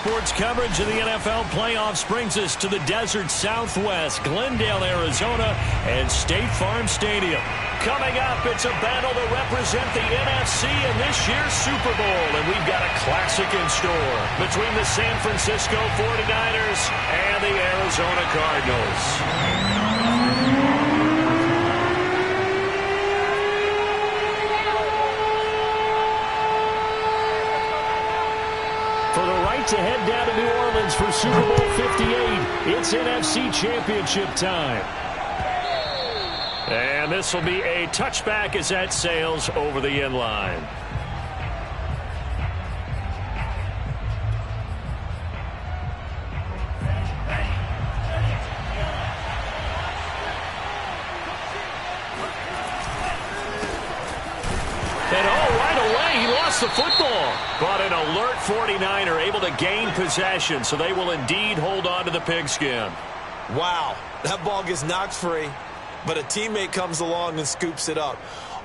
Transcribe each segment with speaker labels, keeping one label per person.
Speaker 1: sports coverage of the NFL playoffs brings us to the desert Southwest, Glendale, Arizona, and State Farm Stadium. Coming up, it's a battle to represent the NFC in this year's Super Bowl, and we've got a classic in store between the San Francisco 49ers and the Arizona Cardinals. For the right to head down to New Orleans for Super Bowl 58, it's NFC Championship time. And this will be a touchback as that sails over the end line. The football, but an alert 49er able to gain possession, so they will indeed hold on to the pigskin.
Speaker 2: Wow, that ball gets knocked free, but a teammate comes along and scoops it up.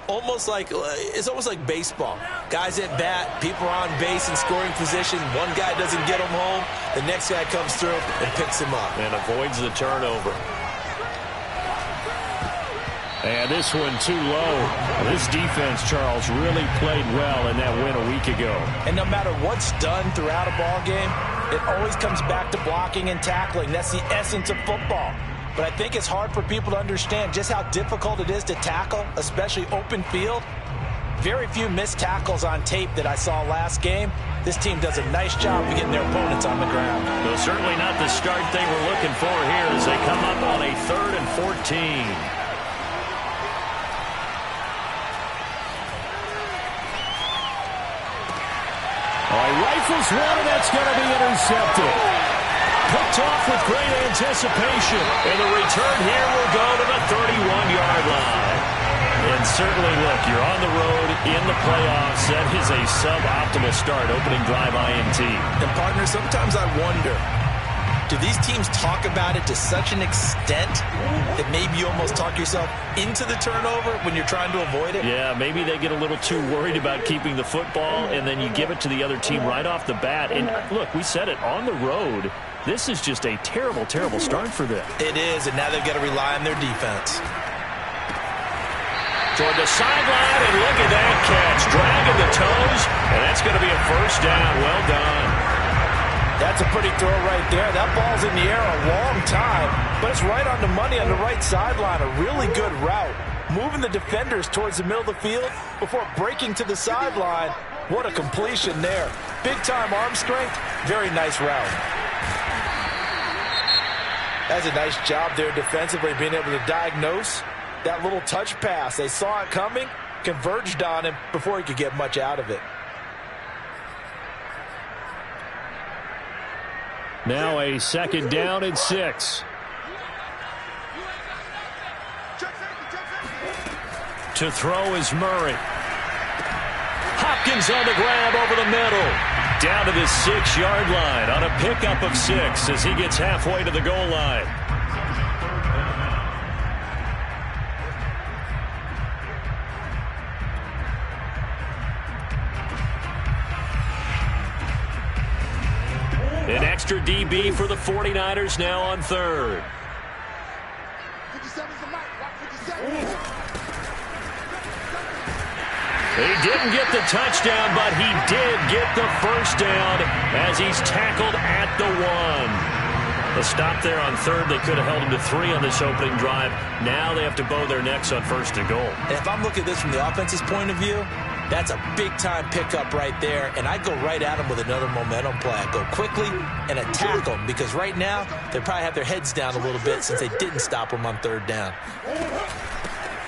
Speaker 2: It's almost like baseball. Guys at bat, people are on base in scoring position. One guy doesn't get him home, the next guy comes through and picks him up.
Speaker 1: And avoids the turnover. And this one too low. This defense, Charles, really played well in that win a week ago.
Speaker 3: And no matter what's done throughout a ball game, it always comes back to blocking and tackling. That's the essence of football. But I think it's hard for people to understand just how difficult it is to tackle, especially open field. Very few missed tackles on tape that I saw last game. This team does a nice job of getting their opponents on the ground.
Speaker 1: Well, certainly not the start they were looking for here as they come up on a 3rd and 14. Rifles one, and that's going to be intercepted. Picked off with great anticipation. And the return here will go to the 31-yard line. And certainly, look, you're on the road in the playoffs. That is a suboptimal start, opening drive INT.
Speaker 3: And, partner, sometimes I wonder, do these teams talk about it to such an extent that maybe you almost talk yourself into the turnover when you're trying to avoid it?
Speaker 1: Yeah, maybe they get a little too worried about keeping the football, and then you give it to the other team right off the bat. And, look, we said it, on the road, this is just a terrible, terrible start for them.
Speaker 3: It is, and now they've got to rely on their defense.
Speaker 1: Toward the sideline, and look at that catch. Dragging the toes, and that's going to be a first down. Well done.
Speaker 3: That's a pretty throw right there. That ball's in the air a long time, but it's right on the money on the right sideline. A really good route. Moving the defenders towards the middle of the field before breaking to the sideline. What a completion there. Big-time arm strength. Very nice route. That's a nice job there defensively, being able to diagnose that little touch pass. They saw it coming, converged on him before he could get much out of it.
Speaker 1: Now a 2nd down and 6. To throw is Murray. Hopkins on the grab over the middle. Down to the 6-yard line on a pickup of 6 as he gets halfway to the goal line. An extra DB for the 49ers now on 3rd. He didn't get the touchdown, but he did get the first down as he's tackled at the 1. The stop there on 3rd, they could have held him to 3 on this opening drive. Now they have to bow their necks on 1st and goal.
Speaker 3: And if I'm looking at this from the offense's point of view, that's a big-time pickup right there, and I'd go right at him with another momentum play. I'd go quickly and attack them, because right now they probably have their heads down a little bit since they didn't stop them on 3rd down.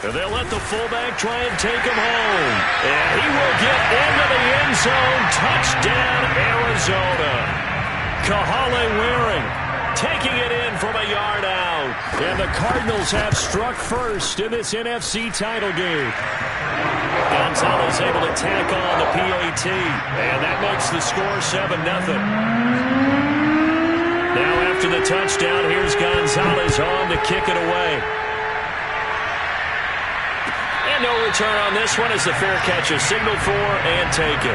Speaker 1: And they'll let the fullback try and take him home. And he will get into the end zone. Touchdown, Arizona. Kahale Waring taking it in from a yard out. And the Cardinals have struck first in this NFC title game. Gonzalez able to tack on the PAT, and that makes the score 7-0. Now after the touchdown, here's Gonzalez on to kick it away. And no return on this one as the fair catch is signaled for and taken.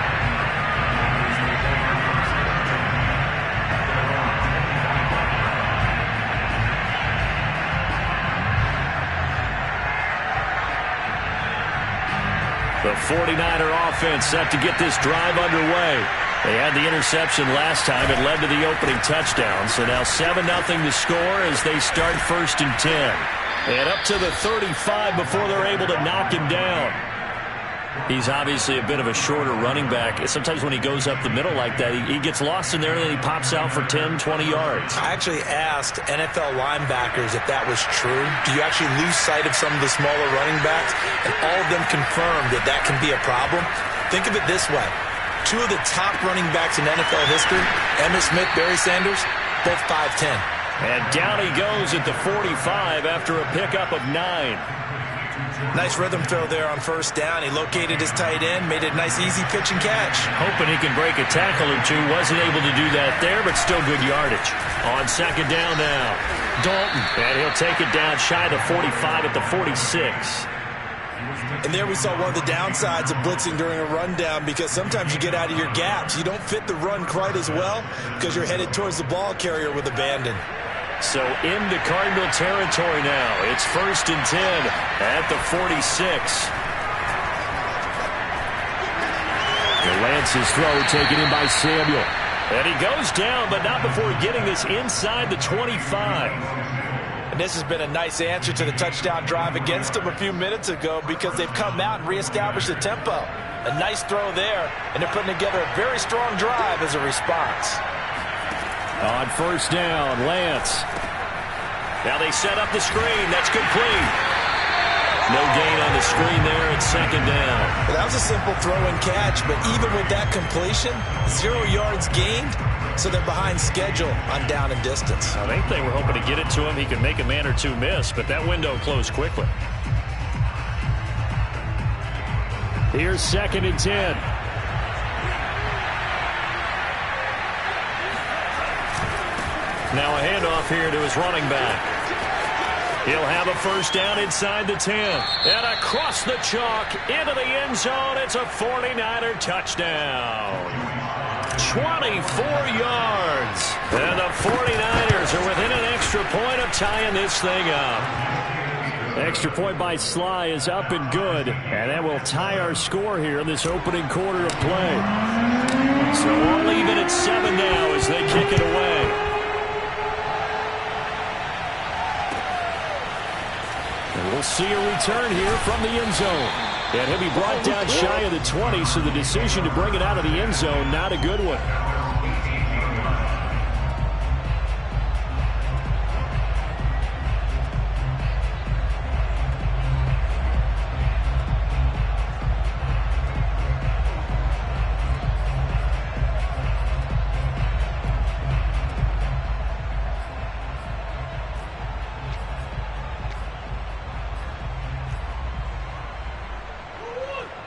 Speaker 1: The 49er offense set to get this drive underway. They had the interception last time. It led to the opening touchdown. So now 7-0 to score as they start 1st and 10. And up to the 35 before they're able to knock him down. He's obviously a bit of a shorter running back. Sometimes when he goes up the middle like that, he gets lost in there and then he pops out for 10, 20 yards.
Speaker 3: I actually asked NFL linebackers if that was true. Do you actually lose sight of some of the smaller running backs? And all of them confirmed that that can be a problem. Think of it this way. 2 of the top running backs in NFL history, Emmitt Smith, Barry Sanders, both 5'10".
Speaker 1: And down he goes at the 45 after a pickup of 9.
Speaker 3: Nice rhythm throw there on 1st down. He located his tight end, made it a nice easy pitch and catch.
Speaker 1: Hoping he can break a tackle or two. Wasn't able to do that there, but still good yardage. On 2nd down now, Dalton. And he'll take it down shy of the 45 at the 46.
Speaker 2: And there we saw one of the downsides of blitzing during a rundown, because sometimes you get out of your gaps. You don't fit the run quite as well because you're headed towards the ball carrier with abandon.
Speaker 1: So into Cardinal territory now. It's 1st and 10 at the 46. Lance's throw taken in by Samuel. And he goes down, but not before getting this inside the 25.
Speaker 3: And this has been a nice answer to the touchdown drive against them a few minutes ago, because they've come out and reestablished the tempo. A nice throw there, and they're putting together a very strong drive as a response.
Speaker 1: On 1st down, Lance. Now they set up the screen. That's complete. No gain on the screen there at 2nd down.
Speaker 2: Well, that was a simple throw and catch, but even with that completion, 0 yards gained, so they're behind schedule on down and distance.
Speaker 1: I think they were hoping to get it to him. He could make a man or two miss, but that window closed quickly. Here's 2nd and 10. Now a handoff here to his running back. He'll have a 1st down inside the 10. And across the chalk into the end zone. It's a 49er touchdown. 24 yards. And the 49ers are within an extra point of tying this thing up. Extra point by Sly is up and good. And that will tie our score here in this opening quarter of play. So we'll leave it at 7 now as they kick it away. And we'll see a return here from the end zone. And he'll be brought down shy of the 20, so the decision to bring it out of the end zone, not a good one.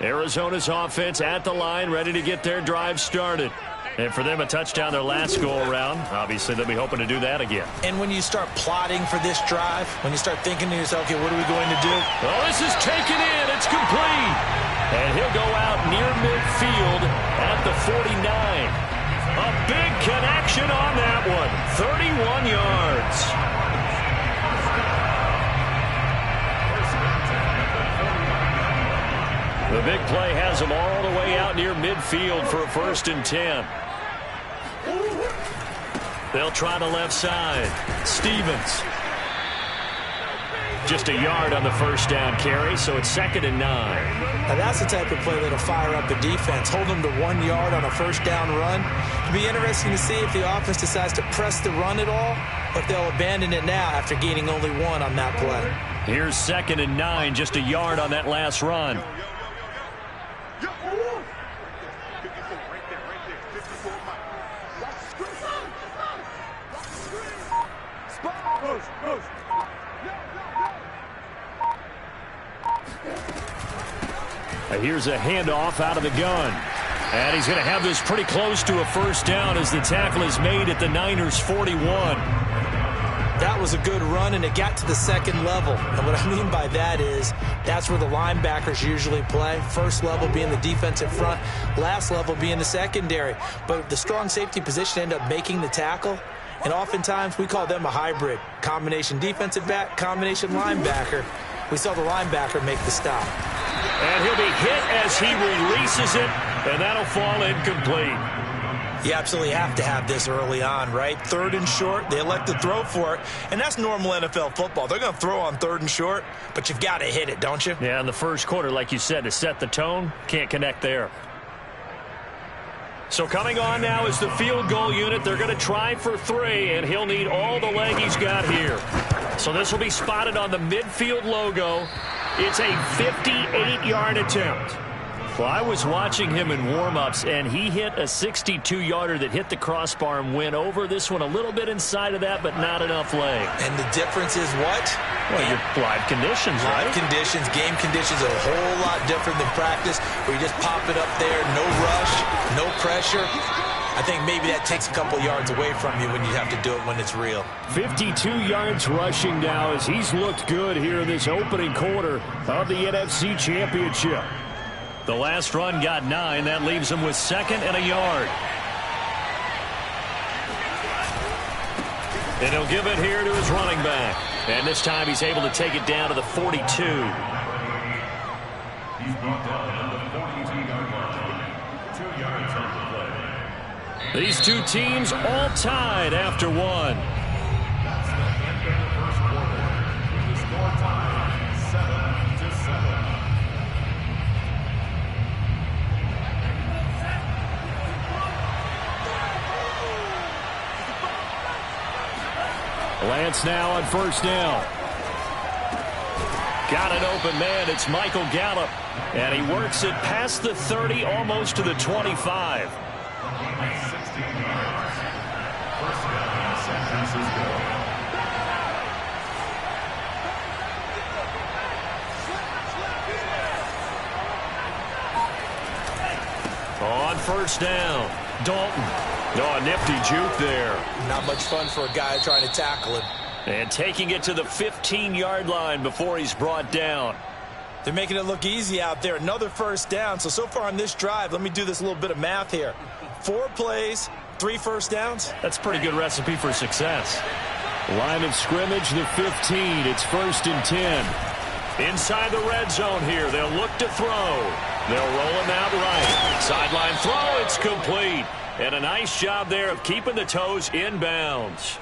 Speaker 1: Arizona's offense at the line, ready to get their drive started. And for them, a touchdown their last go-around. Obviously, they'll be hoping to do that again.
Speaker 3: And when you start plotting for this drive, when you start thinking to yourself, okay, what are we going to do?
Speaker 1: Oh, this is taken in. It's complete. And he'll go out near midfield at the 49. A big connection on that one. 31 yards. The big play has them all the way out near midfield for a 1st and 10. They'll try the left side. Stevens. Just a yard on the 1st down carry, so it's 2nd and 9.
Speaker 2: Now that's the type of play that'll fire up the defense. Hold them to 1 yard on a 1st down run. It'll be interesting to see if the offense decides to press the run at all, or if they'll abandon it now after gaining only 1 on that play.
Speaker 1: Here's 2nd and 9, just a yard on that last run. Here's a handoff out of the gun. And he's going to have this pretty close to a 1st down as the tackle is made at the Niners' 41.
Speaker 2: That was a good run, and it got to the 2nd level. And what I mean by that is that's where the linebackers usually play. 1st level being the defensive front, last level being the secondary. But the strong safety position ended up making the tackle. And oftentimes we call them a hybrid. Combination defensive back, combination linebacker. We saw the linebacker make the stop.
Speaker 1: And he'll be hit as he releases it, and that'll fall incomplete.
Speaker 3: You absolutely have to have this early on, right? 3rd and short, they elect to throw for it, and that's normal NFL football. They're going to throw on 3rd and short, but you've got to hit it, don't you?
Speaker 1: Yeah, in the first quarter, like you said, to set the tone, can't connect there. So coming on now is the field goal unit. They're going to try for 3, and he'll need all the leg he's got here. So this will be spotted on the midfield logo. It's a 58-yard attempt. Well, I was watching him in warm-ups, and he hit a 62-yarder that hit the crossbar and went over. This one a little bit inside of that, but not enough leg.
Speaker 2: And the difference is what?
Speaker 1: Well, your live conditions, right?
Speaker 2: Live conditions, game conditions are a whole lot different than practice, where you just pop it up there, no rush, no pressure. I think maybe that takes a couple yards away from you when you have to do it when it's real.
Speaker 1: 52 yards rushing now as he's looked good here in this opening quarter of the NFC Championship. The last run got 9. That leaves him with 2nd and a yard. And he'll give it here to his running back. And this time he's able to take it down to the 42.
Speaker 4: He's brought down at the 42-yard line. 2 yards on the play.
Speaker 1: These two teams all tied after one.
Speaker 4: That's the end of the first quarter. With the score tied 7-7.
Speaker 1: Lance now on 1st down. Got an open man. It's Michael Gallup. And he works it past the 30, almost to the 25.
Speaker 4: 16 yards. 1st down, San Francisco.
Speaker 1: On 1st down, Dalton. Oh, a nifty juke there.
Speaker 2: Not much fun for a guy trying to tackle him.
Speaker 1: And taking it to the 15-yard line before he's brought down.
Speaker 3: They're making it look easy out there. Another 1st down. So far on this drive, let me do this little bit of math here. 4 plays, 3 1st downs.
Speaker 1: That's a pretty good recipe for success. Line of scrimmage, the 15. It's 1st and 10. Inside the red zone here. They'll look to throw. They'll roll him out right. Sideline throw. It's complete. And a nice job there of keeping the toes inbounds.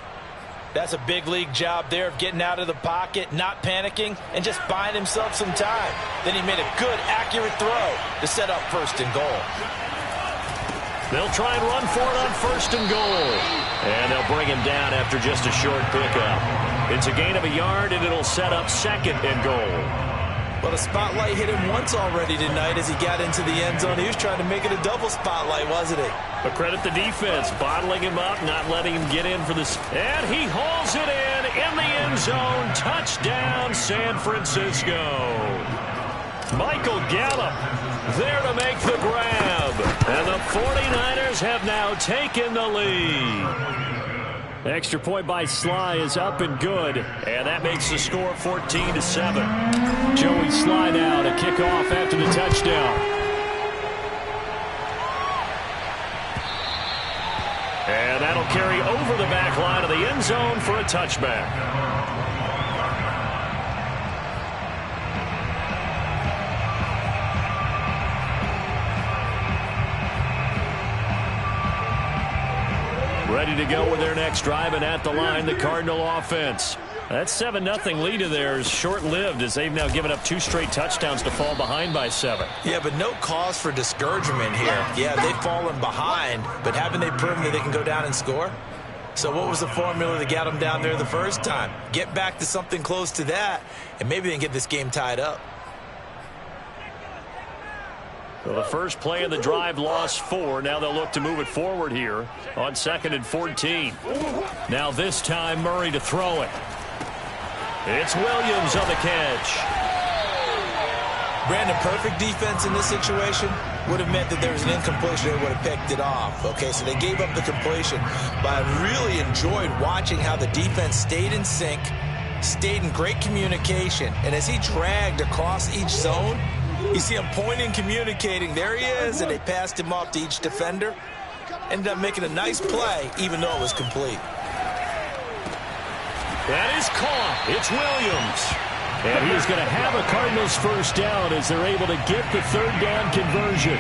Speaker 3: That's a big league job there of getting out of the pocket, not panicking, and just buying himself some time. Then he made a good, accurate throw to set up 1st and goal.
Speaker 1: They'll try and run for it on 1st and goal. And they'll bring him down after just a short pickup. It's a gain of a yard, and it'll set up 2nd and goal.
Speaker 2: Well, the spotlight hit him once already tonight as he got into the end zone. He was trying to make it a double spotlight, wasn't he?
Speaker 1: But credit the defense, bottling him up, not letting him get in for this. And he hauls it in the end zone. Touchdown, San Francisco. Michael Gallup there to make the grab. And the 49ers have now taken the lead. Extra point by Sly is up and good, and that makes the score 14-7. Joey Sly now to kick off after the touchdown. And that'll carry over the back line of the end zone for a touchback. Ready to go with their next drive, and at the line, the Cardinal offense. That 7-0 lead of theirs short-lived as they've now given up 2 straight touchdowns to fall behind by 7.
Speaker 2: Yeah, but no cause for discouragement here. Yeah, they've fallen behind, but haven't they proven that they can go down and score? So what was the formula that got them down there the first time? Get back to something close to that, and maybe they can get this game tied up.
Speaker 1: Well, the first play of the drive lost 4. Now they'll look to move it forward here on 2nd and 14. Now this time Murray to throw it. It's Williams on the catch.
Speaker 2: Brandon, perfect defense in this situation would have meant that there was an incompletion. They would have picked it off. Okay, so they gave up the completion. But I really enjoyed watching how the defense stayed in sync, stayed in great communication. And as he dragged across each zone, you see him pointing, communicating. There he is, and they passed him off to each defender. Ended up making a nice play, even though it was complete.
Speaker 1: That is caught. It's Williams. And he's going to have a Cardinals first down as they're able to get the third down conversion.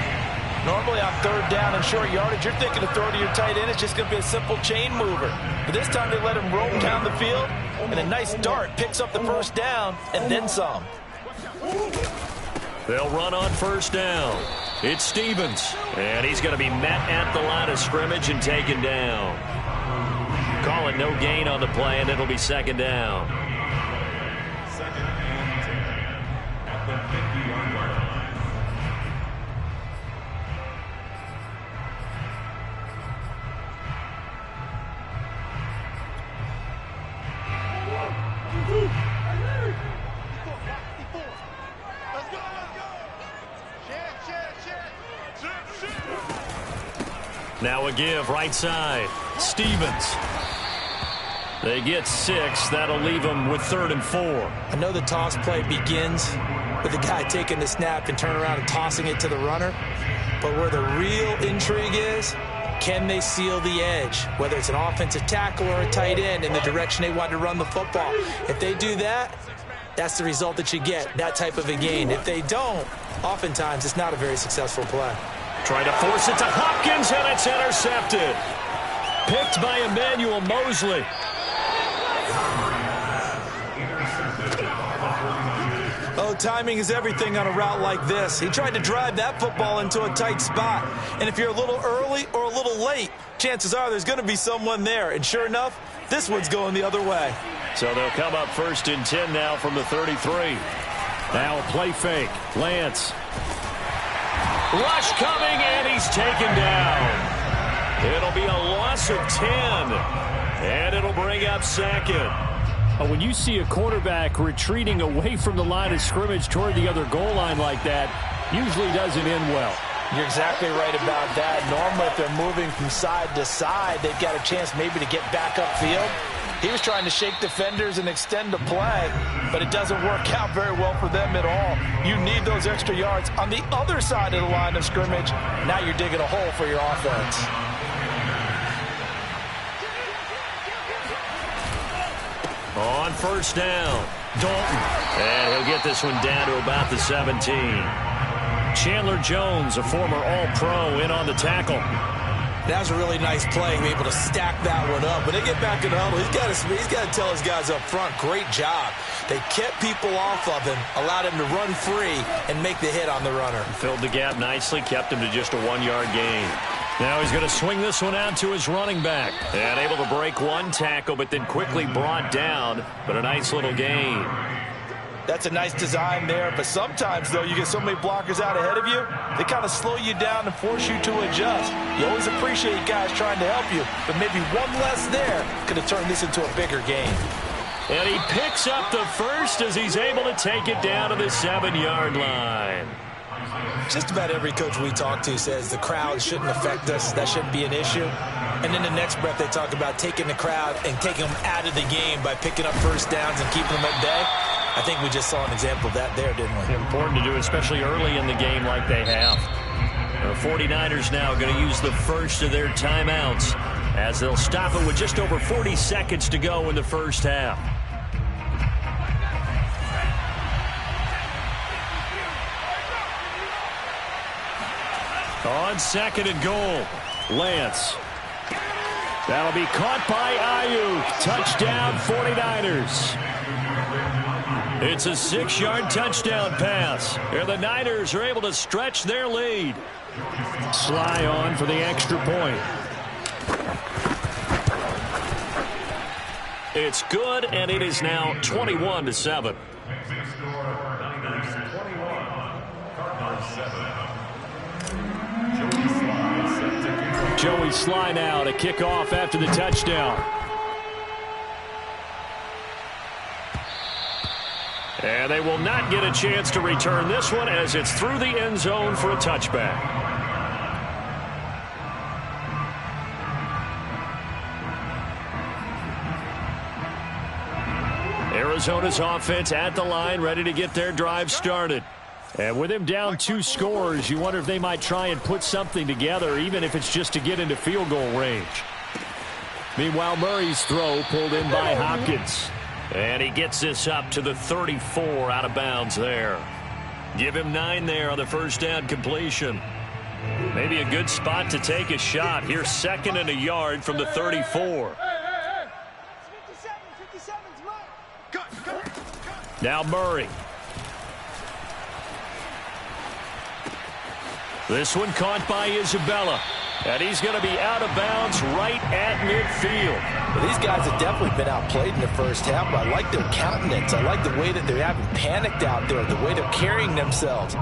Speaker 3: Normally on third down and short yardage, you're thinking to throw to your tight end. It's just going to be a simple chain mover. But this time they let him roam down the field, and a nice dart picks up the first down and then some.
Speaker 1: They'll run on first down. It's Stevens, and he's going to be met at the line of scrimmage and taken down. Call it no gain on the play, and it'll be second down.
Speaker 4: Second and 10 at the 50-yard line.
Speaker 1: Now a give right side. Stevens. They get 6. That'll leave them with 3rd and 4.
Speaker 2: I know the toss play begins with the guy taking the snap and turning around and tossing it to the runner. But where the real intrigue is, can they seal the edge? Whether it's an offensive tackle or a tight end in the direction they want to run the football. If they do that, that's the result that you get, that type of a gain. If they don't, oftentimes it's not a very successful play.
Speaker 1: Trying to force it to Hopkins, and it's intercepted. Picked by Emmanuel Mosley.
Speaker 2: Oh, timing is everything on a route like this. He tried to drive that football into a tight spot. And if you're a little early or a little late, chances are there's going to be someone there. And sure enough, this one's going the other way.
Speaker 1: So they'll come up 1st and 10 now from the 33. Now a play fake. Lance. Rush coming, and he's taken down. It'll be a loss of 10, and it'll bring up 2nd.
Speaker 5: When you see a quarterback retreating away from the line of scrimmage toward the other goal line like that, usually doesn't end well.
Speaker 3: You're exactly right about that. Normally, if they're moving from side to side, they've got a chance maybe to get back upfield. He was trying to shake defenders and extend the play, but it doesn't work out very well for them at all. You need those extra yards on the other side of the line of scrimmage. Now you're digging a hole for your offense.
Speaker 1: On first down, Dalton. And he'll get this one down to about the 17. Chandler Jones, a former All-Pro, in on the tackle.
Speaker 2: That was a really nice play, to be able to stack that one up. When they get back in the huddle, he's got to tell his guys up front, great job. They kept people off of him, allowed him to run free and make the hit on the runner.
Speaker 1: Filled the gap nicely, kept him to just a 1-yard gain. Now he's going to swing this one out to his running back. And able to break one tackle, but then quickly brought down. But a nice little gain.
Speaker 3: That's a nice design there, but sometimes, though, you get so many blockers out ahead of you, they kind of slow you down and force you to adjust. You always appreciate guys trying to help you, but maybe one less there could have turned this into a bigger game.
Speaker 1: And he picks up the first as he's able to take it down to the 7-yard line.
Speaker 2: Just about every coach we talk to says the crowd shouldn't affect us. That shouldn't be an issue. And in the next breath, they talk about taking the crowd and taking them out of the game by picking up first downs and keeping them at bay. I think we just saw an example of that there, didn't we?
Speaker 1: Important to do, especially early in the game like they have. The 49ers now going to use the first of their timeouts as they'll stop it with just over 40 seconds to go in the first half. On 2nd and goal, Lance. That'll be caught by Ayuk. Touchdown, 49ers. It's a 6-yard touchdown pass. And the Niners are able to stretch their lead. Sly on for the extra point. It's good, and it is now 21-7. Joey Sly now to kick off after the touchdown. And they will not get a chance to return this one as it's through the end zone for a touchback. Arizona's offense at the line, ready to get their drive started. And with him down 2 scores, you wonder if they might try and put something together, even if it's just to get into field goal range. Meanwhile, Murray's throw pulled in by Hopkins. And he gets this up to the 34 out of bounds there. Give him 9 there on the first down completion. Maybe a good spot to take a shot. Here's 2nd and a yard from the 34. Now Murray. This one caught by Isabella. And he's going to be out of bounds right at midfield.
Speaker 3: Well, these guys have definitely been outplayed in the first half, but I like their countenance. I like the way that they're having panicked out there, the way they're carrying themselves.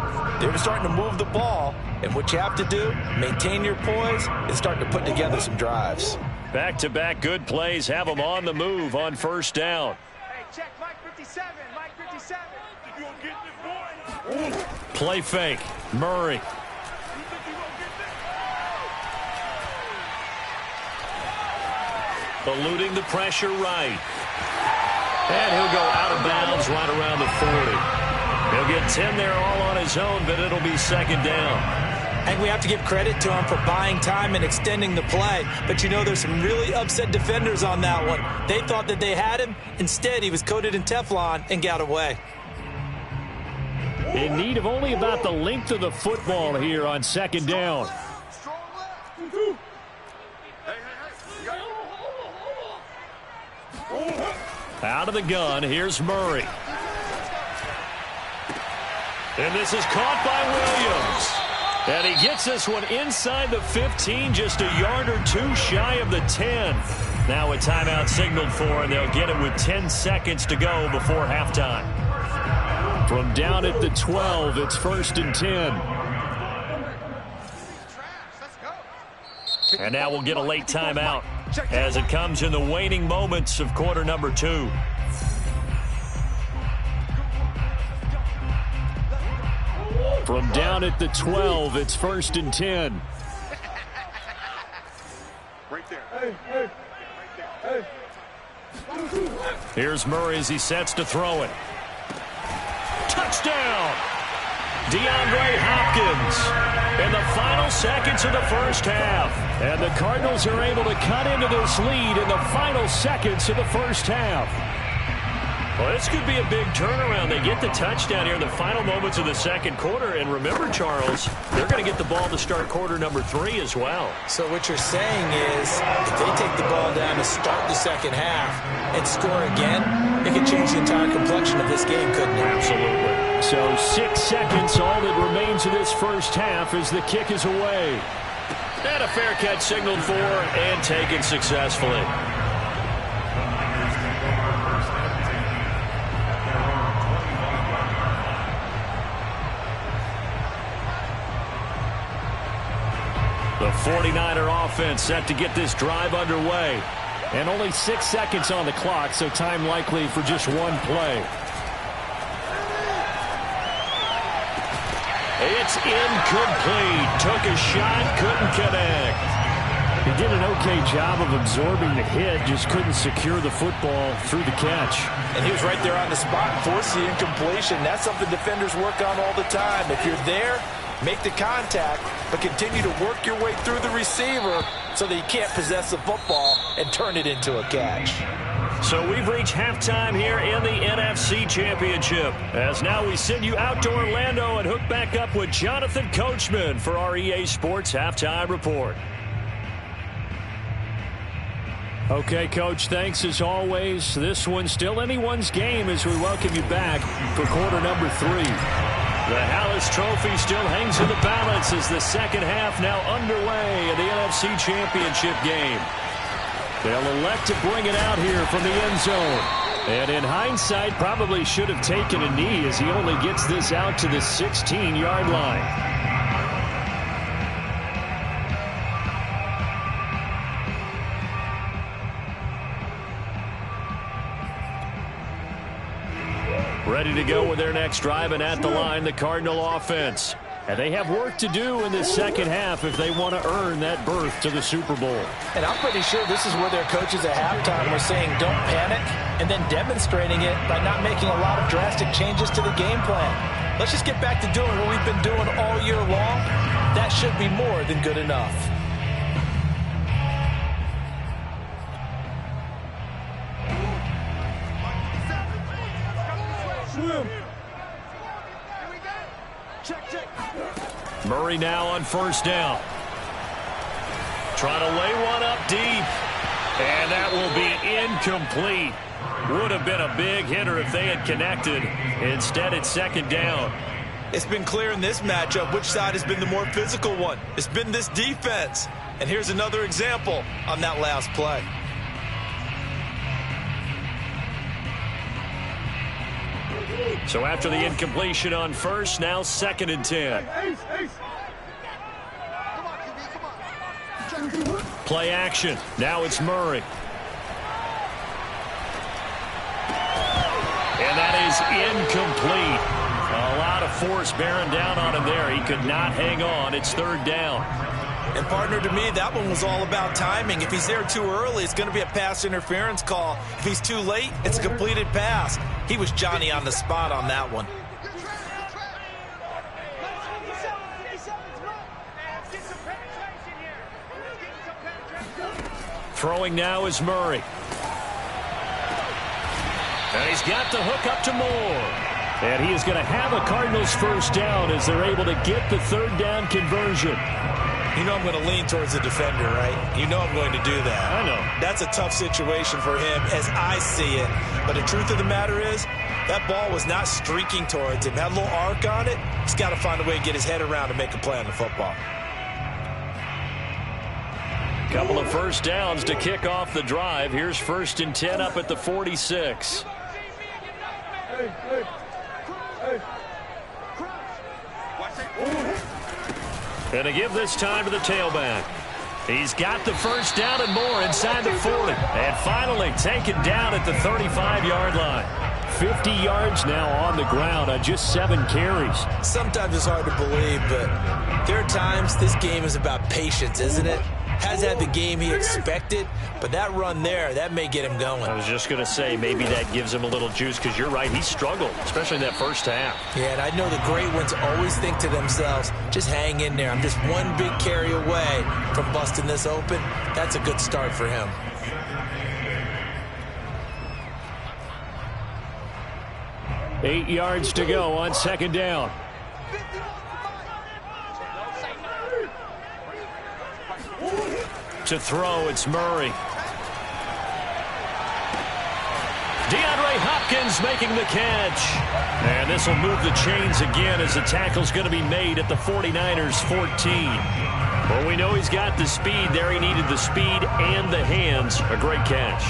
Speaker 3: They're starting to move the ball, and what you have to do, maintain your poise and start to put together some drives.
Speaker 1: Back-to-back good plays have them on the move on first down.
Speaker 6: Hey, check Mike 57, Mike 57. You gonna get this, boy?
Speaker 1: Play fake. Murray. Eluding the pressure right. And he'll go out of bounds right around the 40. He'll get 10 there all on his own, but it'll be 2nd down.
Speaker 2: I think we have to give credit to him for buying time and extending the play. But, you know, there's some really upset defenders on that one. They thought that they had him. Instead, he was coated in Teflon and got away.
Speaker 5: In need of only about the length of the football here on 2nd down. Out of the gun, here's Murray. And this is caught by Williams. And he gets this one inside the 15, just a yard or 2 shy of the 10. Now a timeout signaled for, and they'll get it with 10 seconds to go before halftime. From down at the 12, it's 1st and 10. And now we'll get a late timeout as it comes in the waning moments of quarter number 2. From down at the 12, it's 1st and 10.
Speaker 4: Right there.
Speaker 1: Here's Murray as he sets to throw it. Touchdown! DeAndre Hopkins in the final seconds of the first half. And the Cardinals are able to cut into this lead in the final seconds of the first half. Well, this could be a big turnaround. They get the touchdown here in the final moments of the second quarter. And remember, Charles, they're going to get the ball to start quarter number 3 as well.
Speaker 2: So what you're saying is if they take the ball down to start the second half and score again, it could change the entire complexion of this game, couldn't it?
Speaker 1: Absolutely.
Speaker 5: So 6 seconds, all that remains of this first half as the kick is away.
Speaker 1: And a fair catch signaled for and taken successfully. The 49er offense set to get this drive underway.
Speaker 5: And only 6 seconds on the clock, so time likely for just one play.
Speaker 1: It's incomplete. Took a shot, couldn't connect.
Speaker 5: He did an okay job of absorbing the hit, just couldn't secure the football through the catch.
Speaker 3: And he was right there on the spot and forced the incompletion. That's something defenders work on all the time. If you're there, make the contact, but continue to work your way through the receiver so that you can't possess the football and turn it into a catch.
Speaker 1: So we've reached halftime here in the NFC Championship. As now we send you out to Orlando and hook back up with Jonathan Coachman for our EA Sports Halftime Report.
Speaker 5: Okay, Coach, thanks as always. This one's still anyone's game as we welcome you back for quarter number 3.
Speaker 1: The Hallis Trophy still hangs in the balance as the second half now underway in the NFC Championship game. They'll elect to bring it out here from the end zone. And in hindsight, probably should have taken a knee as he only gets this out to the 16-yard line. Ready to go with their next drive, and at the line, the Cardinal offense. And they have work to do in this second half if they want to earn that berth to the Super Bowl.
Speaker 3: And I'm pretty sure this is where their coaches at halftime were saying don't panic, and then demonstrating it by not making a lot of drastic changes to the game plan. Let's just get back to doing what we've been doing all year long. That should be more than good enough.
Speaker 5: Murray now on first down. Trying to lay one up deep. And that will be incomplete. Would have been a big hitter if they had connected. Instead, it's second down.
Speaker 2: It's been clear in this matchup which side has been the more physical one. It's been this defense. And here's another example on that last play.
Speaker 5: So after the incompletion on first, now 2nd and 10. Play action. Now it's Murray. And that is incomplete. A lot of force bearing down on him there. He could not hang on. It's 3rd down.
Speaker 2: And, partner, to me, that one was all about timing. If he's there too early, it's going to be a pass interference call. If he's too late, it's a completed pass. He was Johnny on the spot on that one.
Speaker 5: Throwing now is Murray. And he's got the hook up to Moore. And he is going to have a Cardinals first down as they're able to get the 3rd down conversion.
Speaker 2: You know I'm going to lean towards the defender, right? You know I'm going to do that.
Speaker 5: I know.
Speaker 2: That's a tough situation for him as I see it. But the truth of the matter is, that ball was not streaking towards him. Had a little arc on it. He's got to find a way to get his head around and make a play on the football.
Speaker 5: Couple of first downs to kick off the drive. Here's 1st and 10 up at the 46. And to give this time to the tailback. He's got the first down and more inside the 40. And finally taken down at the 35-yard line. 50 yards now on the ground on just 7 carries.
Speaker 2: Sometimes it's hard to believe, but there are times this game is about patience, isn't it? Has had the game he expected, but that run there, that may get him going.
Speaker 5: I was just going to say, maybe that gives him a little juice, because you're right, he struggled, especially in that first half.
Speaker 2: Yeah, and I know the great ones always think to themselves, just hang in there. I'm just one big carry away from busting this open. That's a good start for him.
Speaker 5: Eight yards to go on 2nd down. To throw, it's Murray. DeAndre Hopkins making the catch. And this will move the chains again as the tackle's going to be made at the 49ers 14. Well, we know he's got the speed there. He needed the speed and the hands. A great catch.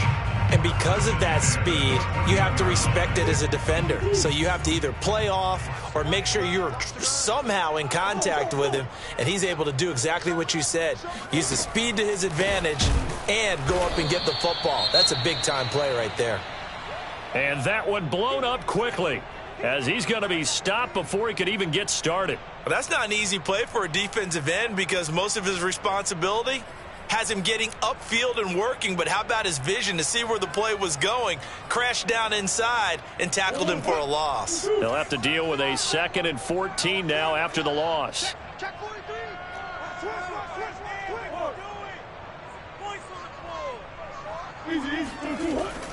Speaker 2: And because of that speed, you have to respect it as a defender. So you have to either play off or make sure you're somehow in contact with him, and he's able to do exactly what you said. Use the speed to his advantage and go up and get the football. That's a big-time play right there.
Speaker 5: And that one blown up quickly as he's going to be stopped before he could even get started.
Speaker 2: Well, that's not an easy play for a defensive end because most of his responsibility has him getting upfield and working, but how about his vision to see where the play was going? Crashed down inside and tackled him for a loss.
Speaker 5: They'll have to deal with a 2nd and 14 now after the loss.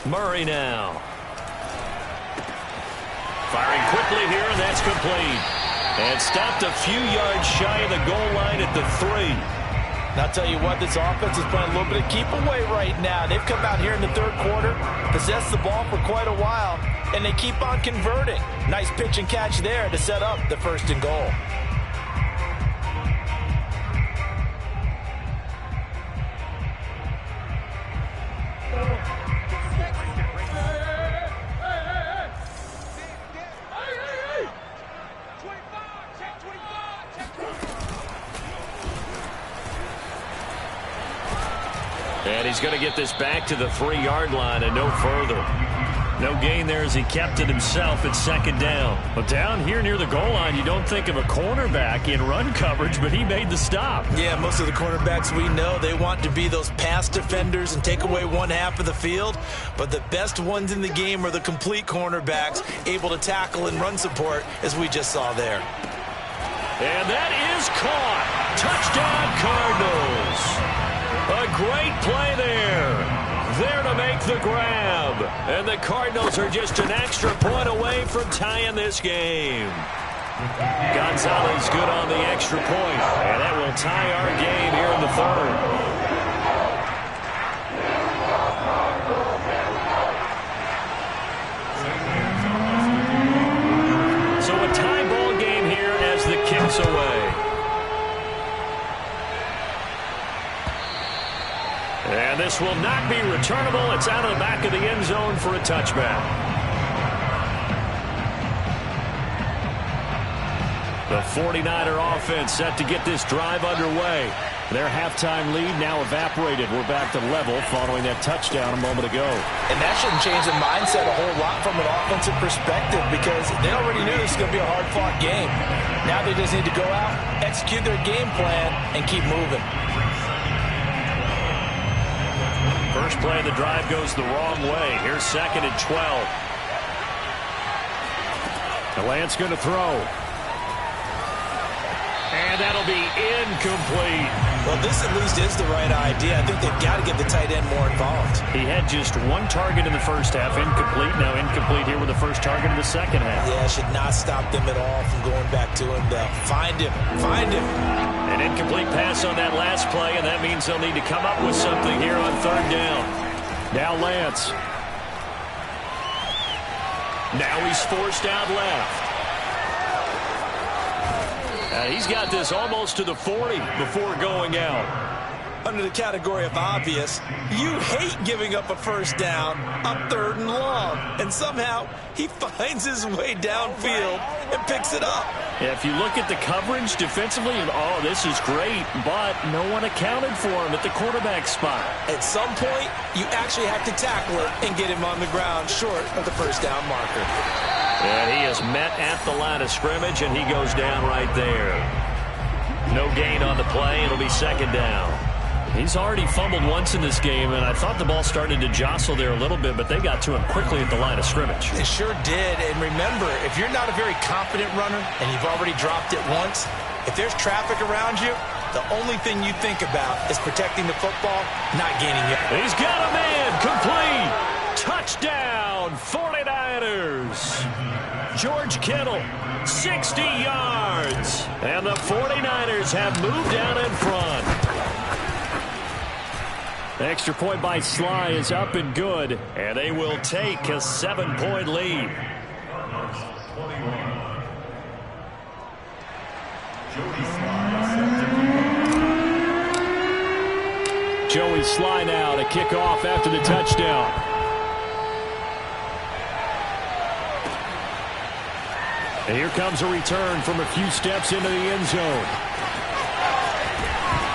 Speaker 5: Murray now. Firing quickly here, and that's complete. And stopped a few yards shy of the goal line at the 3.
Speaker 3: And I'll tell you what, this offense is playing a little bit of keep away right now. They've come out here in the 3rd quarter, possessed the ball for quite a while, and they keep on converting. Nice pitch and catch there to set up the 1st and goal.
Speaker 5: And he's going to get this back to the 3-yard line and no further. No gain there as he kept it himself at 2nd down. But down here near the goal line, you don't think of a cornerback in run coverage, but he made the stop.
Speaker 2: Yeah, most of the cornerbacks we know, they want to be those pass defenders and take away one half of the field. But the best ones in the game are the complete cornerbacks, able to tackle and run support, as we just saw there.
Speaker 5: And that is caught. Touchdown, Cardinals. A great play there. There to make the grab. And the Cardinals are just an extra point away from tying this game. Gonzalez good on the extra point, and that will tie our game here in the third. So a tie ball game here as the kick's away. And this will not be returnable. It's out of the back of the end zone for a touchback. The 49er offense set to get this drive underway. Their halftime lead now evaporated. We're back to level following that touchdown a moment ago.
Speaker 3: And that shouldn't change the mindset a whole lot from an offensive perspective because they already knew this was going to be a hard-fought game. Now they just need to go out, execute their game plan, and keep moving.
Speaker 5: First play of the drive goes the wrong way. Here's 2nd and 12. Lance going to throw. And that'll be incomplete.
Speaker 2: Well, this at least is the right idea. I think they've got to get the tight end more involved.
Speaker 5: He had just one target in the first half, incomplete. Now incomplete here with the first target in the second half.
Speaker 2: Yeah, should not stop them at all from going back to him. Find him. Find him.
Speaker 5: An incomplete pass on that last play, and that means they'll need to come up with something here on 3rd down. Now Lance. Now he's forced out left. He's got this almost to the 40 before going out.
Speaker 2: Under the category of obvious, you hate giving up a first down on 3rd and long. And somehow, he finds his way downfield and picks it up.
Speaker 5: Yeah, if you look at the coverage defensively, oh, this is great, but no one accounted for him at the quarterback spot.
Speaker 2: At some point, you actually have to tackle it and get him on the ground short of the first down marker.
Speaker 5: And he is met at the line of scrimmage, and he goes down right there. No gain on the play. It'll be 2nd down. He's already fumbled once in this game, and I thought the ball started to jostle there a little bit, but they got to him quickly at the line of scrimmage.
Speaker 2: They sure did. And remember, if you're not a very confident runner and you've already dropped it once, if there's traffic around you, the only thing you think about is protecting the football, not gaining it.
Speaker 5: He's got a man. Complete. Touchdown, 49ers. George Kittle, 60 yards. And the 49ers have moved out in front. The extra point by Sly is up and good. And they will take a 7-point lead. Joey Sly now to kick off after the touchdown. And here comes a return from a few steps into the end zone.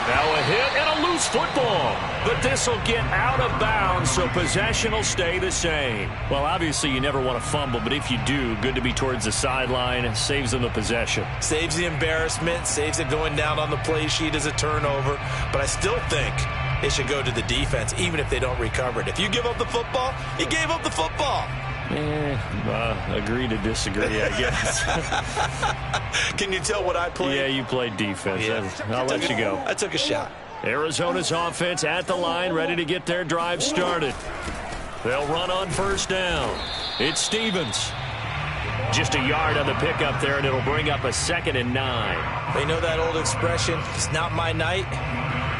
Speaker 5: Now a hit and a loose football. But this will get out of bounds, so possession will stay the same. Well, obviously you never want to fumble, but if you do, good to be towards the sideline. Saves them the possession.
Speaker 2: Saves the embarrassment, saves it going down on the play sheet as a turnover. But I still think it should go to the defense, even if they don't recover it. If you give up the football, you gave up the football.
Speaker 5: Agree to disagree, I guess.
Speaker 2: Can you tell what I played?
Speaker 5: Yeah, you played defense. Yeah. I'll let you go.
Speaker 2: I took a shot.
Speaker 5: Arizona's offense at the line, ready to get their drive started. They'll run on 1st down. It's Stevens. Just a yard on the pickup there, and it'll bring up a 2nd and 9.
Speaker 2: They know that old expression, it's not my night.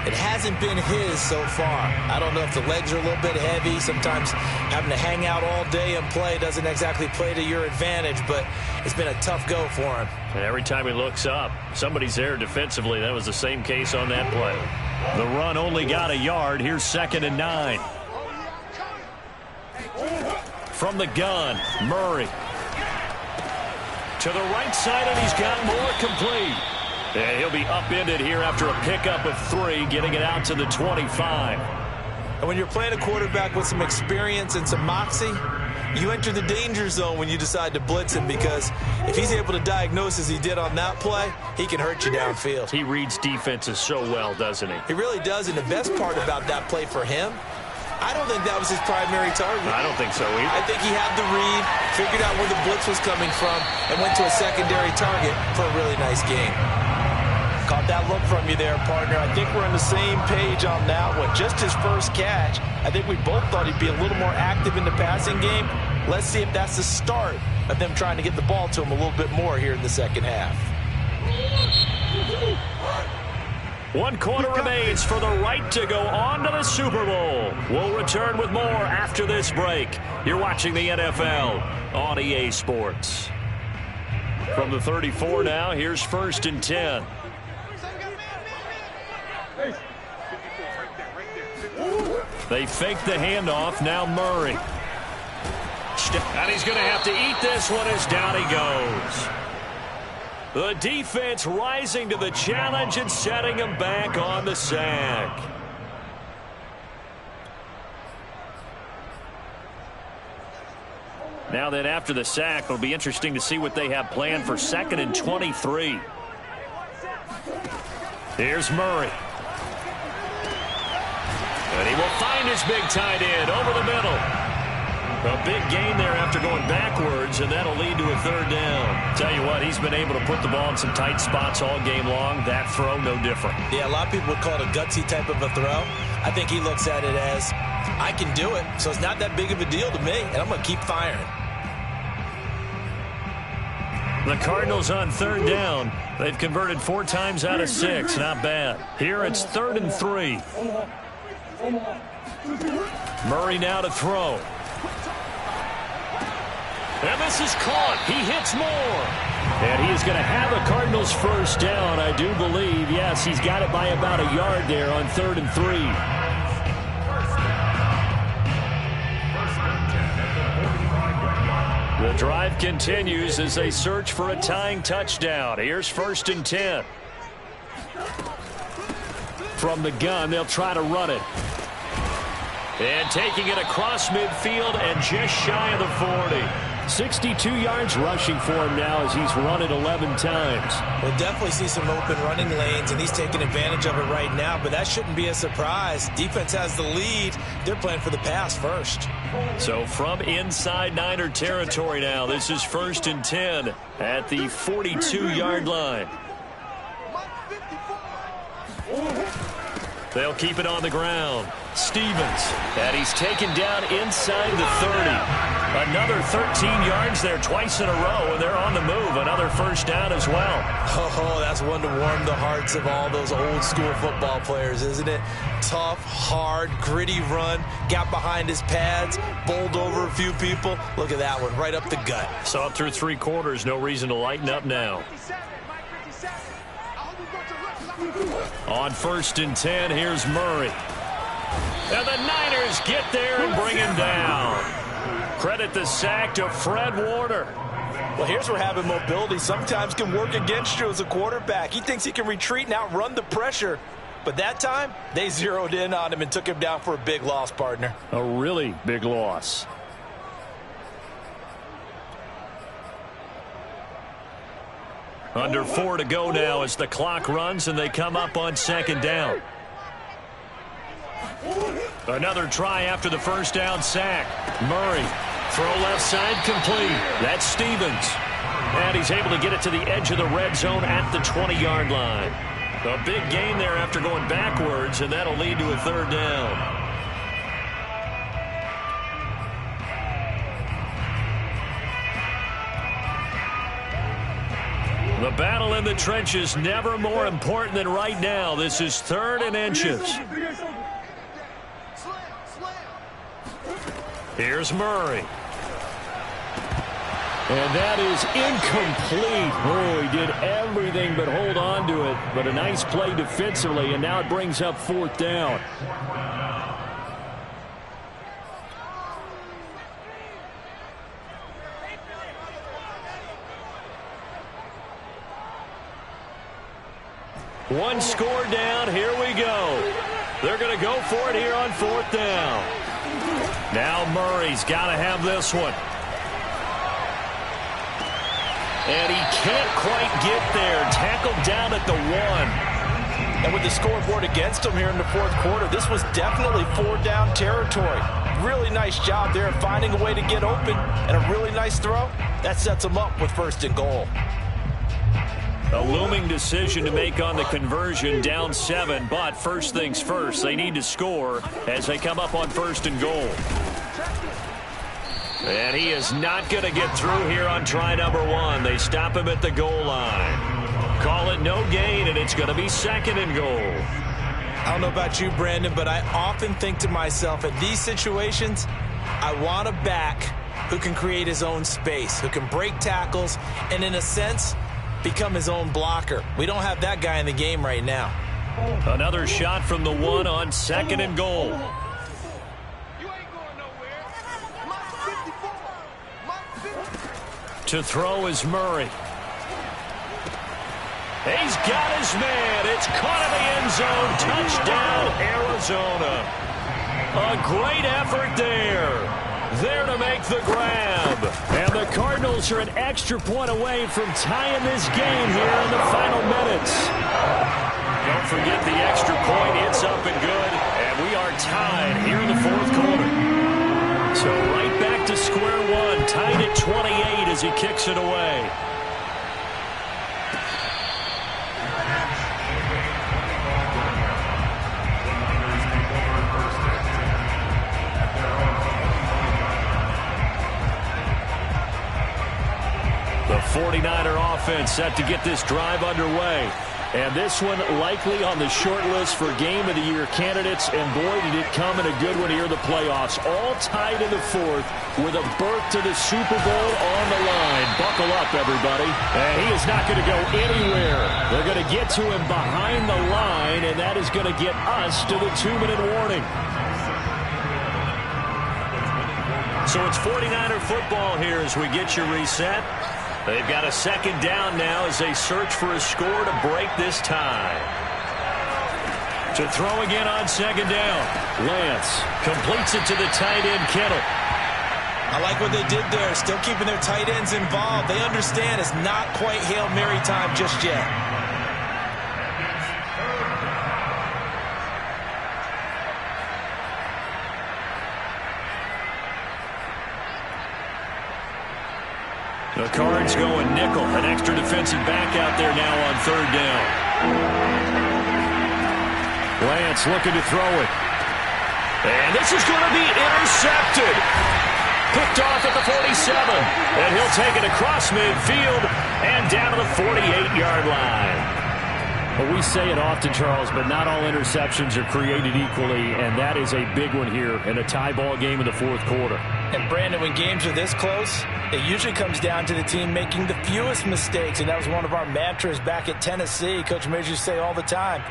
Speaker 2: It hasn't been his so far. I don't know if the legs are a little bit heavy. Sometimes having to hang out all day and play doesn't exactly play to your advantage, but it's been a tough go for him.
Speaker 5: And every time he looks up, somebody's there defensively. That was the same case on that play. The run only got a yard. Here's 2nd and 9. From the gun, Murray. To the right side, and he's got more complete. And he'll be upended here after a pickup of 3, getting it out to the 25.
Speaker 2: And when you're playing a quarterback with some experience and some moxie, you enter the danger zone when you decide to blitz him, because if he's able to diagnose as he did on that play, he can hurt you downfield.
Speaker 5: He reads defenses so well, doesn't he?
Speaker 2: He really does, and the best part about that play for him, I don't think that was his primary target.
Speaker 5: I don't think so either.
Speaker 2: I think he had the read, figured out where the blitz was coming from, and went to a secondary target for a really nice game.
Speaker 3: Caught that look from you there, partner. I think we're on the same page on that one. Just his first catch. I think we both thought he'd be a little more active in the passing game. Let's see if that's the start of them trying to get the ball to him a little bit more here in the second half.
Speaker 5: 1 quarter remains for the right to go on to the Super Bowl. We'll return with more after this break. You're watching the NFL on EA Sports. From the 34 now, here's 1st and 10. They fake the handoff. Now Murray. And he's going to have to eat this one as down he goes. The defense rising to the challenge and setting him back on the sack. Now then, after the sack, it'll be interesting to see what they have planned for 2nd and 23. Here's Murray. And he will find his big tight end over the middle. A big gain there after going backwards, and that'll lead to a 3rd down. Tell you what, he's been able to put the ball in some tight spots all game long. That throw, no different.
Speaker 3: Yeah, a lot of people would call it a gutsy type of a throw. I think he looks at it as, I can do it, so it's not that big of a deal to me, and I'm going to keep firing.
Speaker 5: The Cardinals on 3rd down. They've converted 4 times out of 6. Not bad. Here it's 3rd and 3. Murray now to throw. And this is caught. He hits more. And he is going to have a Cardinals 1st down, I do believe. Yes, he's got it by about a yard there on 3rd and 3. The drive continues as they search for a tying touchdown. Here's 1st and 10. From the gun, they'll try to run it. And taking it across midfield and just shy of the 40. 62 yards rushing for him now as he's run it 11 times.
Speaker 3: We'll definitely see some open running lanes, and he's taking advantage of it right now, but that shouldn't be a surprise. Defense has the lead. They're playing for the pass first.
Speaker 5: So from inside Niner territory now, this is 1st and 10 at the 42-yard line. They'll keep it on the ground. Stevens, and he's taken down inside the 30. Another 13 yards there twice in a row, and they're on the move. Another 1st down as well.
Speaker 3: Oh, that's one to warm the hearts of all those old-school football players, isn't it? Tough, hard, gritty run. Got behind his pads, bowled over a few people. Look at that one, right up the gut.
Speaker 5: Saw it through 3 quarters. No reason to lighten up now. On 1st and 10, here's Murray. And the Niners get there and bring him down. Credit the sack to Fred Warner.
Speaker 3: Well, here's where having mobility sometimes can work against you as a quarterback. He thinks he can retreat and outrun the pressure. But that time, they zeroed in on him and took him down for a big loss, partner.
Speaker 5: A really big loss. Under 4 to go now as the clock runs and they come up on 2nd down. Another try after the 1st down sack. Murray, throw left side complete. That's Stevens. And he's able to get it to the edge of the red zone at the 20-yard line. A big gain there after going backwards, and that'll lead to a 3rd down. The battle in the trenches never more important than right now. This is 3rd and inches. Here's Murray. And that is incomplete. Oh, he did everything but hold on to it. But a nice play defensively, and now it brings up 4th down. One score down. Here we go. They're going to go for it here on 4th down. Now Murray's got to have this one. And he can't quite get there. Tackled down at the 1.
Speaker 3: And with the scoreboard against him here in the 4th quarter, this was definitely 4-down territory. Really nice job there of finding a way to get open, and a really nice throw. That sets him up with 1st and goal.
Speaker 5: A looming decision to make on the conversion, down 7, but first things first, they need to score as they come up on 1st and goal. And he is not going to get through here on try number 1. They stop him at the goal line. Call it no gain, and it's going to be 2nd and goal.
Speaker 2: I don't know about you, Brandon, but I often think to myself, at these situations, I want a back who can create his own space, who can break tackles, and in a sense, become his own blocker. We don't have that guy in the game right now.
Speaker 5: Another shot from the 1 on 2nd and goal.
Speaker 6: You ain't going nowhere. Mike 54. Mike 50.
Speaker 5: To throw is Murray. He's got his man. It's caught in the end zone. Touchdown, Arizona. A great effort there. There to make the grab. And the Cardinals are an extra point away from tying this game here in the final minutes. Don't forget the extra point. It's up and good. And we are tied here in the 4th quarter. So right back to square one. Tied at 28 as he kicks it away. The 49er offense set to get this drive underway. And this one likely on the short list for Game of the Year candidates. And boy, did it come in a good one here in the playoffs. All tied in the 4th with a berth to the Super Bowl on the line. Buckle up, everybody. And he is not going to go anywhere. They're going to get to him behind the line, and that is going to get us to the 2-minute warning. So it's 49er football here as we get you reset. They've got a 2nd down now as they search for a score to break this tie. To throw again on 2nd down. Lance completes it to the tight end, Kittle.
Speaker 2: I like what they did there, still keeping their tight ends involved. They understand it's not quite Hail Mary time just yet.
Speaker 5: The Cards going nickel. An extra defensive back out there now on 3rd down. Lance looking to throw it. And this is going to be intercepted. Picked off at the 47. And he'll take it across midfield and down to the 48-yard line.
Speaker 7: Well, we say it often, Charles, but not all interceptions are created equally, and that is a big one here in a tie ball game in the 4th quarter.
Speaker 3: And, Brandon, when games are this close, it usually comes down to the team making the fewest mistakes, and that was one of our mantras back at Tennessee. Coach Mears used to say all the time.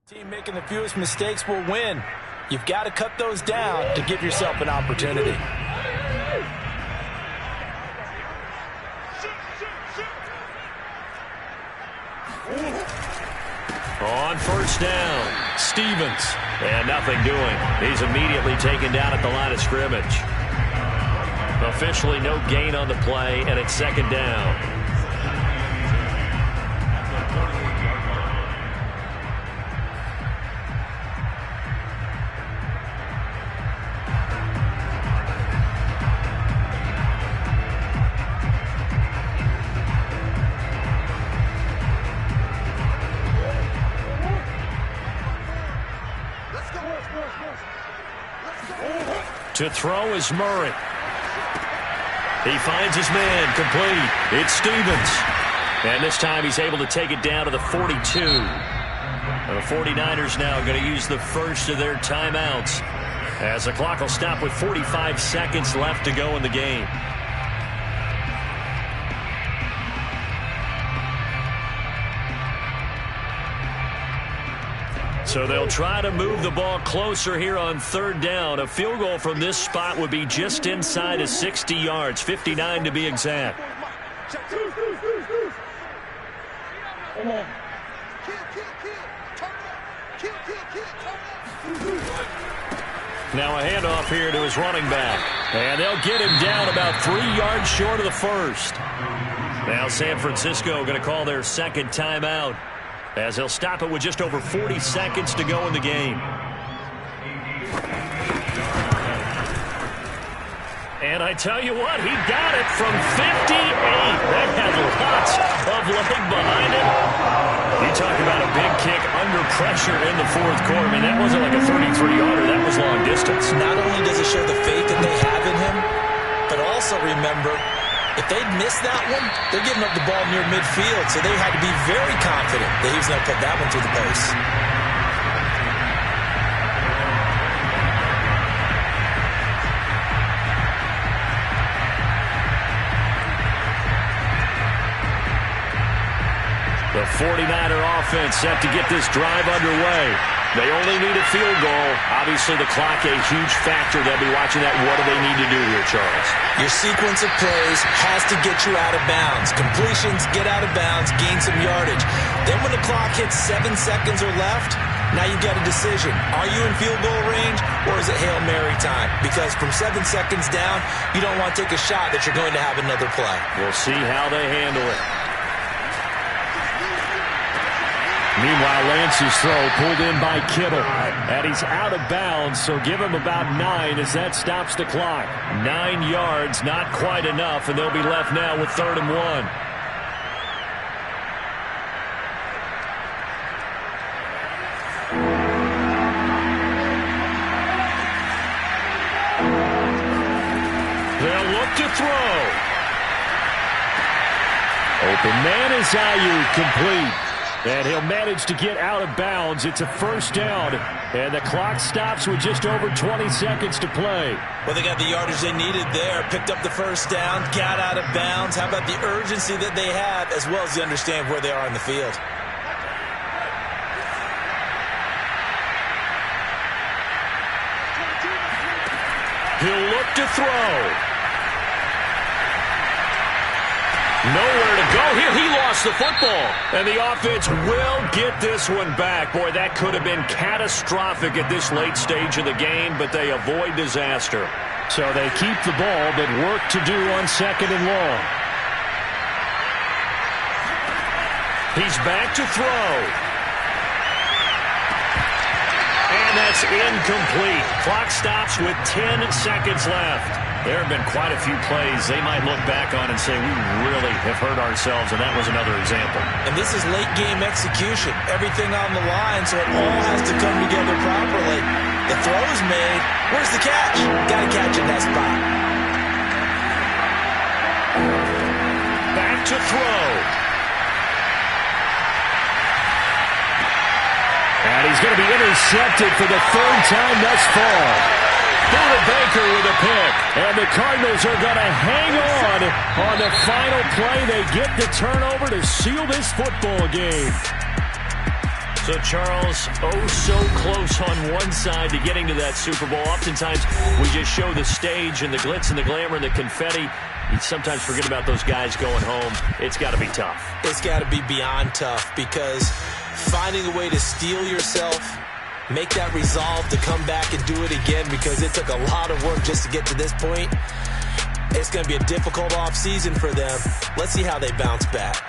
Speaker 3: Team making the fewest mistakes will win. You've got to cut those down to give yourself an opportunity.
Speaker 5: On 1st down, Stevens. And nothing doing. He's immediately taken down at the line of scrimmage. Officially no gain on the play, and it's 2nd down. To throw is Murray. He finds his man complete. It's Stevens. And this time he's able to take it down to the 42. The 49ers now going to use the first of their timeouts as the clock will stop with 45 seconds left to go in the game. So they'll try to move the ball closer here on 3rd down. A field goal from this spot would be just inside of 60 yards, 59 to be exact. Now a handoff here to his running back. And they'll get him down about 3 yards short of the first. Now San Francisco going to call their second timeout, as they'll stop it with just over 40 seconds to go in the game. And I tell you what, he got it from 58. That had lots of leg behind it. You talk about a big kick under pressure in the fourth quarter. I mean, that wasn't like a 33-yarder. That was long distance.
Speaker 3: Not only does it show the faith that they have in him, but also remember, if they'd missed that one, they're giving up the ball near midfield, so they had to be very confident that he was going to put that one through the post.
Speaker 5: The 49er offense set to get this drive underway. They only need a field goal. Obviously, the clock a huge factor. They'll be watching that. What do they need to do here, Charles?
Speaker 3: Your sequence of plays has to get you out of bounds. Completions, get out of bounds, gain some yardage. Then when the clock hits 7 seconds or left, now you've got a decision. Are you in field goal range, or is it Hail Mary time? Because from 7 seconds down, you don't want to take a shot that you're going to have another play.
Speaker 5: We'll see how they handle it.
Speaker 7: Meanwhile, Lance's throw pulled in by Kittle. And he's out of bounds, so give him about 9 as that stops the clock.
Speaker 5: 9 yards, not quite enough, and they'll be left now with 3rd and 1. They'll look to throw.
Speaker 7: Open man is Ayuk, complete. And he'll manage to get out of bounds. It's a first down, and the clock stops with just over 20 seconds to play.
Speaker 3: Well, they got the yardage they needed there, picked up the first down, got out of bounds. How about the urgency that they have, as well as the understand where they are in the field?
Speaker 5: He'll look to throw. Nowhere to go here. He lost the football. And the offense will get this one back. Boy, that could have been catastrophic at this late stage of the game, but they avoid disaster.
Speaker 7: So they keep the ball, but work to do on 2nd and long.
Speaker 5: He's back to throw. And that's incomplete. Clock stops with 10 seconds left. There have been quite a few plays they might look back on and say, we really have hurt ourselves, and that was another example.
Speaker 3: And this is late-game execution. Everything on the line, so it all has to come together properly. The throw is made. Where's the catch? Got to catch in that spot.
Speaker 5: Back to throw.
Speaker 7: And he's going to be intercepted for the 3rd time thus far.
Speaker 5: Buda Baker with a pick.
Speaker 7: And the Cardinals are going to hang on the final play. They get the turnover to seal this football game.
Speaker 5: So, Charles, oh so close on one side to getting to that Super Bowl. Oftentimes, we just show the stage and the glitz and the glamour and the confetti. You sometimes forget about those guys going home. It's got to be tough.
Speaker 3: It's got to be beyond tough, because finding a way to steel yourself, make that resolve to come back and do it again, because it took a lot of work just to get to this point. It's going to be a difficult offseason for them. Let's see how they bounce back.